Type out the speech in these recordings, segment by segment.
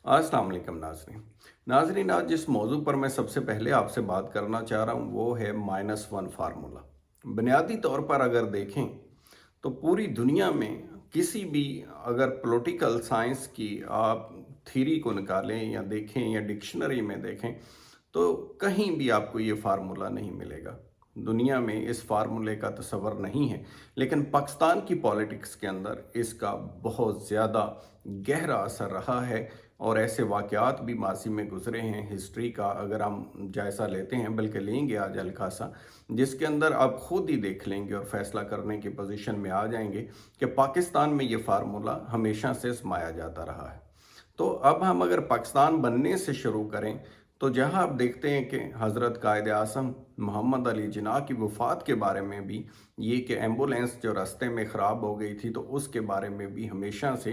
अस्सलाम वालेकुम नाजरीन, आज जिस मौजू पर मैं सबसे पहले आपसे बात करना चाह रहा हूँ वो है -1 फार्मूला। बुनियादी तौर पर अगर देखें तो पूरी दुनिया में किसी भी अगर पॉलिटिकल साइंस की आप थ्योरी को निकालें या देखें या डिक्शनरी में देखें तो कहीं भी आपको ये फार्मूला नहीं मिलेगा। दुनिया में इस फार्मूले का तस्वर नहीं है, लेकिन पाकिस्तान की पॉलिटिक्स के अंदर इसका बहुत ज़्यादा गहरा असर रहा है और ऐसे वाक़यात भी माज़ी में गुज़रे हैं। हिस्ट्री का अगर हम जायज़ा लेते हैं, बल्कि लेंगे आज हल्का सा, जिसके अंदर आप खुद ही देख लेंगे और फ़ैसला करने की पोजीशन में आ जाएंगे कि पाकिस्तान में ये फार्मूला हमेशा से आज़माया जाता रहा है। तो अब हम अगर पाकिस्तान बनने से शुरू करें तो जहां आप देखते हैं कि हज़रत कायद आज़म मोहम्मद अली जिन्ना की वफ़ात के बारे में भी, ये कि एम्बुलेंस जो रास्ते में ख़राब हो गई थी तो उसके बारे में भी हमेशा से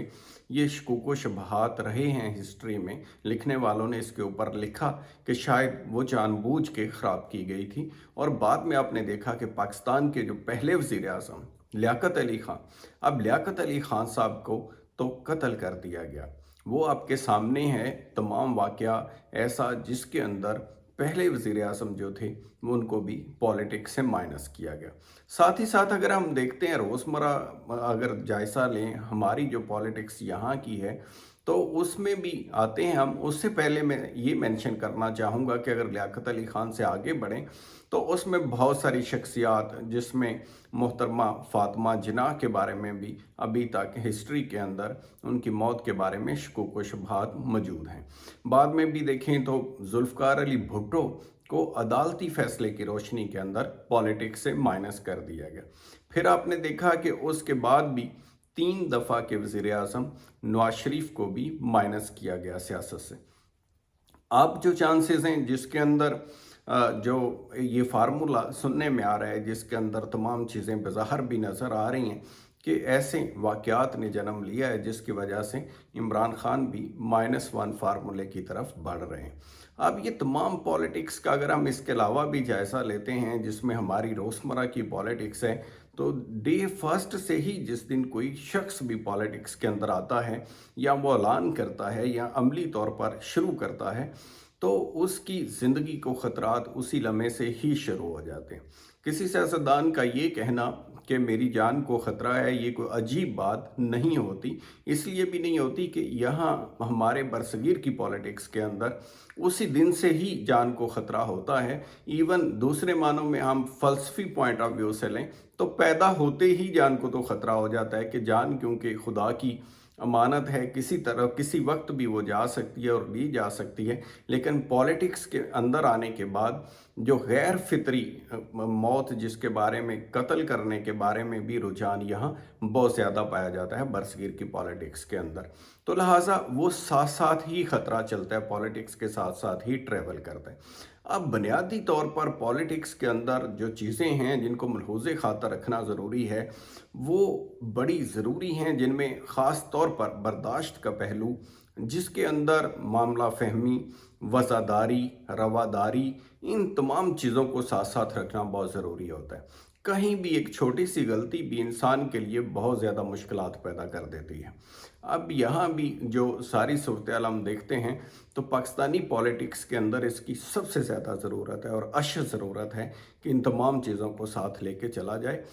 ये शकूक व शुबहात रहे हैं। हिस्ट्री में लिखने वालों ने इसके ऊपर लिखा कि शायद वो जानबूझ के ख़राब की गई थी। और बाद में आपने देखा कि पाकिस्तान के जो पहले वज़ीर आज़म लियाकत अली ख़ान, अब लियाकत अली ख़ान साहब को तो कत्ल कर दिया गया। वो आपके सामने है तमाम वाक़या ऐसा जिसके अंदर पहले वज़ीर आज़म जो थे वो उनको भी पॉलिटिक्स से माइनस किया गया। साथ ही साथ अगर हम देखते हैं रोज़मर्रा अगर जायज़ा लें हमारी जो पॉलिटिक्स यहाँ की है तो उसमें भी आते हैं हम। उससे पहले मैं ये मेंशन करना चाहूँगा कि अगर लियाकत अली ख़ान से आगे बढ़ें तो उसमें बहुत सारी शख्सियात, जिसमें मोहतरमा फ़ातिमा जिन्ना के बारे में भी अभी तक हिस्ट्री के अंदर उनकी मौत के बारे में शकूक व शुबहात मौजूद हैं। बाद में भी देखें तो जुल्फ़िकार अली भुट्टो को अदालती फ़ैसले की रोशनी के अंदर पॉलिटिक्स से माइनस कर दिया गया। फिर आपने देखा कि उसके बाद भी 3 दफ़ा के वज़ीर आज़म नवाज शरीफ को भी माइनस किया गया सियासत से। अब जो चांसेस हैं जिसके अंदर जो ये फार्मूला सुनने में आ रहा है, जिसके अंदर तमाम चीज़ें बज़ाहिर भी नज़र आ रही हैं कि ऐसे वाक़यात ने जन्म लिया है जिसकी वजह से इमरान खान भी -1 फार्मूले की तरफ बढ़ रहे हैं। अब ये तमाम पॉलिटिक्स का अगर हम इसके अलावा भी जायज़ा लेते हैं जिसमें हमारी रोज़मर्रा की पॉलिटिक्स है, तो डे फर्स्ट से ही जिस दिन कोई शख्स भी पॉलिटिक्स के अंदर आता है या वो ऐलान करता है या अमली तौर पर शुरू करता है तो उसकी ज़िंदगी को ख़तरात उसी लम्हे से ही शुरू हो जाते हैं। किसी सियासतदान का ये कहना कि मेरी जान को ख़तरा है, ये कोई अजीब बात नहीं होती। इसलिए भी नहीं होती कि यहाँ हमारे बरसगीर की पॉलिटिक्स के अंदर उसी दिन से ही जान को ख़तरा होता है। इवन दूसरे मानों में हम फ़लसफ़ी पॉइंट ऑफ व्यू से लें तो पैदा होते ही जान को तो ख़तरा हो जाता है कि जान क्योंकि खुदा की अमानत है, किसी तरह किसी वक्त भी वो जा सकती है और ली जा सकती है। लेकिन पॉलिटिक्स के अंदर आने के बाद जो गैर फितरी मौत, जिसके बारे में कत्ल करने के बारे में भी रुझान यहाँ बहुत ज़्यादा पाया जाता है बरसगीर की पॉलिटिक्स के अंदर, तो लिहाजा वो साथ साथ ही ख़तरा चलता है, पॉलिटिक्स के साथ साथ ही ट्रेवल करता है। अब बुनियादी तौर पर पॉलिटिक्स के अंदर जो चीज़ें हैं जिनको मलहूज़े खातर रखना ज़रूरी है वो बड़ी ज़रूरी हैं, जिनमें ख़ास तौर पर बर्दाश्त का पहलू, जिसके अंदर मामला फ़हमी, वज़ादारी, रवादारी, इन तमाम चीज़ों को साथ साथ रखना बहुत ज़रूरी होता है। कहीं भी एक छोटी सी गलती भी इंसान के लिए बहुत ज़्यादा मुश्किलात पैदा कर देती है। अब यहाँ भी जो सारी सूरत-ए-हाल हम देखते हैं तो पाकिस्तानी पॉलिटिक्स के अंदर इसकी सबसे ज़्यादा ज़रूरत है और अशद ज़रूरत है कि इन तमाम चीज़ों को साथ लेके चला जाए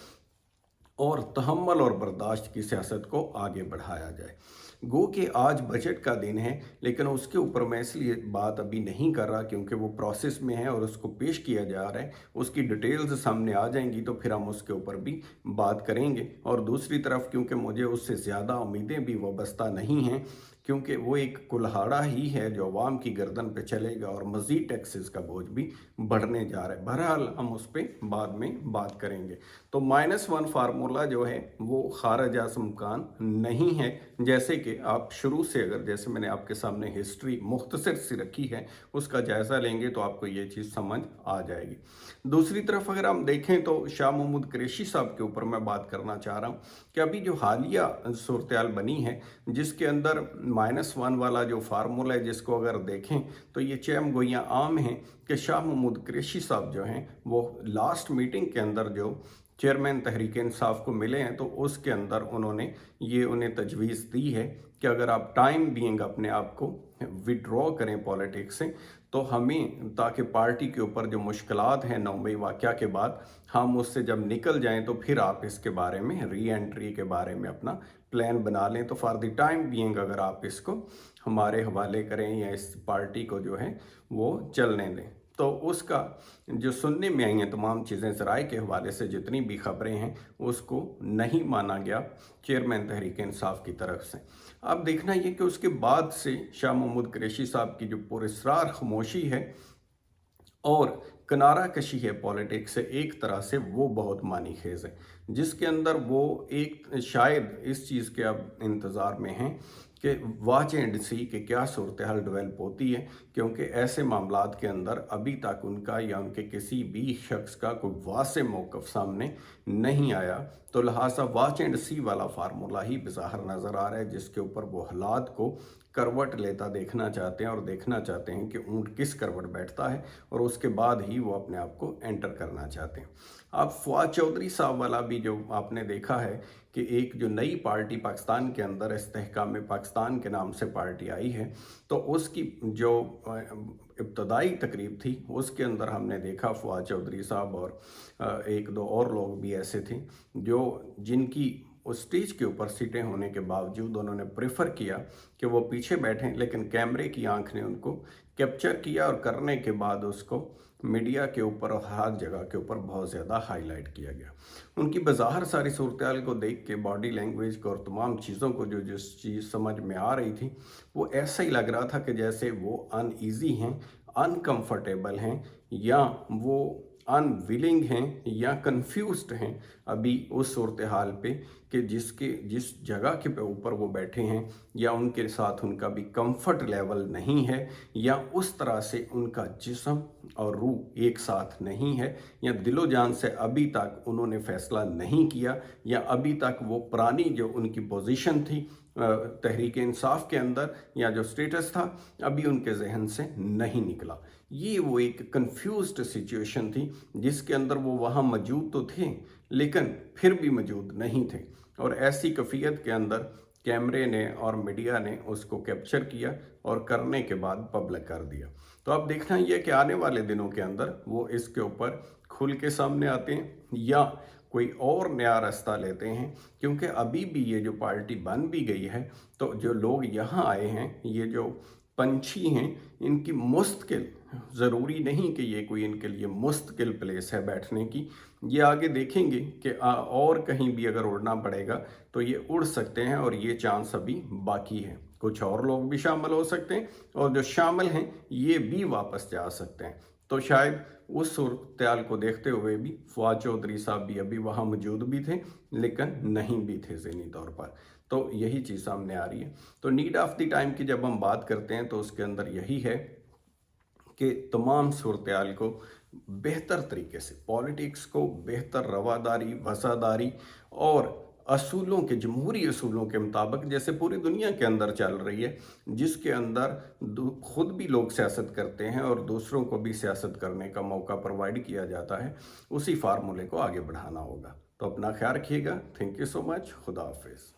और तहम्मुल और बर्दाश्त की सियासत को आगे बढ़ाया जाए। गो कि आज बजट का दिन है, लेकिन उसके ऊपर मैं इसलिए बात अभी नहीं कर रहा क्योंकि वो प्रोसेस में है और उसको पेश किया जा रहा है। उसकी डिटेल्स सामने आ जाएंगी तो फिर हम उसके ऊपर भी बात करेंगे। और दूसरी तरफ क्योंकि मुझे उससे ज़्यादा उम्मीदें भी वाबस्ता नहीं हैं, क्योंकि वो एक कुल्हाड़ा ही है जो अवाम की गर्दन पे चलेगा और मज़ीद टैक्सेस का बोझ भी बढ़ने जा रहा है। बहरहाल हम उस पर बाद में बात करेंगे। तो -1 फार्मूला जो है वो खारिज अज़ इम्कान नहीं है, जैसे कि आप शुरू से, अगर जैसे मैंने आपके सामने हिस्ट्री मुख्तसर सी रखी है, उसका जायज़ा लेंगे तो आपको ये चीज़ समझ आ जाएगी। दूसरी तरफ अगर हम देखें तो शाह महमूद कुरैशी साहब के ऊपर मैं बात करना चाह रहा हूँ कि अभी जो हालिया सूरत बनी है जिसके अंदर -1 वाला जो फार्मूला है, जिसको अगर देखें तो ये चैम गोइयाँ आम हैं कि शाह महमूद कुरैशी साहब जो हैं वो लास्ट मीटिंग के अंदर जो चेयरमैन तहरीक इंसाफ को मिले हैं, तो उसके अंदर उन्होंने ये उन्हें तजवीज़ दी है कि अगर आप टाइम बीइंग अपने आप को विड्रॉ करें पॉलिटिक्स से, तो हमें, ताकि पार्टी के ऊपर जो मुश्किलात हैं 9 मई वाक़या के बाद, हम उससे जब निकल जाएं तो फिर आप इसके बारे में, री एंट्री के बारे में अपना प्लान बना लें। तो फॉर द टाइम बीइंग अगर आप इसको हमारे हवाले करें या इस पार्टी को जो है वो चलने दें। तो उसका जो सुनने में आई हैं तमाम चीज़ें, ज़राए के हवाले से जितनी भी ख़बरें हैं, उसको नहीं माना गया चेयरमैन तहरीक इंसाफ की तरफ से। अब देखना ये कि उसके बाद से शाह महमूद कुरैशी साहब की जो पुरस्रार खामोशी है और किनारा कशी है पॉलिटिक्स से, एक तरह से वो बहुत मानी खेज है, जिसके अंदर वो एक शायद इस चीज़ के अब इंतज़ार में हैं कि वॉच एंड सी कि क्या सूरत हाल डेवलप होती है, क्योंकि ऐसे मामलात के अंदर अभी तक उनका या उनके किसी भी शख्स का कोई वाज़ेह मौक़िफ़ सामने नहीं आया। तो लिहाजा वॉच एंड सी वाला फार्मूला ही बेज़ाहिर नज़र आ रहा है, जिसके ऊपर वो हालात को करवट लेता देखना चाहते हैं और देखना चाहते हैं कि ऊँट किस करवट बैठता है, और उसके बाद ही वो अपने आप को एंटर करना चाहते हैं। अब फवाद चौधरी साहब वाला भी जो आपने देखा है कि एक जो नई पार्टी पाकिस्तान के अंदर इस्तेहकाम पाकिस्तान के नाम से पार्टी आई है, तो उसकी जो इब्तदाई तकरीब थी उसके अंदर हमने देखा फवाद चौधरी साहब और एक दो और लोग भी ऐसे थे जो जिनकी उस स्टेज के ऊपर सीटें होने के बावजूद उन्होंने प्रेफर किया कि वो पीछे बैठें, लेकिन कैमरे की आंख ने उनको कैप्चर किया और करने के बाद उसको मीडिया के ऊपर और हर जगह के ऊपर बहुत ज़्यादा हाईलाइट किया गया। उनकी बाज़ाहिर सारी सूरत को देख के, बॉडी लैंग्वेज को और तमाम चीज़ों को जो जिस चीज़ समझ में आ रही थी, वो ऐसा ही लग रहा था कि जैसे वो अनईज़ी हैं, अनकंफर्टेबल हैं, या वो अनविलिंग हैं या कंफ्यूज्ड हैं अभी उस सूरत हाल पे कि जिस जगह के ऊपर वो बैठे हैं, या उनके साथ उनका भी कंफर्ट लेवल नहीं है, या उस तरह से उनका जिस्म और रूह एक साथ नहीं है, या दिलो जान से अभी तक उन्होंने फ़ैसला नहीं किया, या अभी तक वो पुरानी जो उनकी पोजीशन थी तहरीक इंसाफ के अंदर या जो स्टेटस था, अभी उनके जहन से नहीं निकला। ये वो एक कंफ्यूज्ड सिचुएशन थी जिसके अंदर वो वहाँ मौजूद तो थे लेकिन फिर भी मौजूद नहीं थे, और ऐसी कैफियत के अंदर कैमरे ने और मीडिया ने उसको कैप्चर किया और करने के बाद पब्लिक कर दिया। तो अब देखना यह कि आने वाले दिनों के अंदर वो इसके ऊपर खुल के सामने आते हैं या कोई और नया रास्ता लेते हैं, क्योंकि अभी भी ये जो पार्टी बन भी गई है, तो जो लोग यहाँ आए हैं, ये जो पंछी हैं, इनकी मुस्तकिल, ज़रूरी नहीं कि ये कोई इनके लिए मुस्तकिल प्लेस है बैठने की। ये आगे देखेंगे कि और कहीं भी अगर उड़ना पड़ेगा तो ये उड़ सकते हैं, और ये चांस अभी बाकी है। कुछ और लोग भी शामिल हो सकते हैं, और जो शामिल हैं ये भी वापस जा सकते हैं। तो शायद उस सूरत को देखते हुए भी फवाद चौधरी साहब भी अभी वहाँ मौजूद भी थे लेकिन नहीं भी थे ज़हनी तौर पर। तो यही चीज़ सामने आ रही है। तो नीड ऑफ द टाइम की जब हम बात करते हैं तो उसके अंदर यही है कि तमाम सूरत को बेहतर तरीके से, पॉलिटिक्स को बेहतर रवादारी, वफ़ादारी और असूलों के, जमहूरी असूलों के मुताबिक जैसे पूरी दुनिया के अंदर चल रही है, जिसके अंदर खुद भी लोग सियासत करते हैं और दूसरों को भी सियासत करने का मौका प्रोवाइड किया जाता है, उसी फार्मूले को आगे बढ़ाना होगा। तो अपना ख्याल रखिएगा। Thank you so much. खुदा हाफिज़।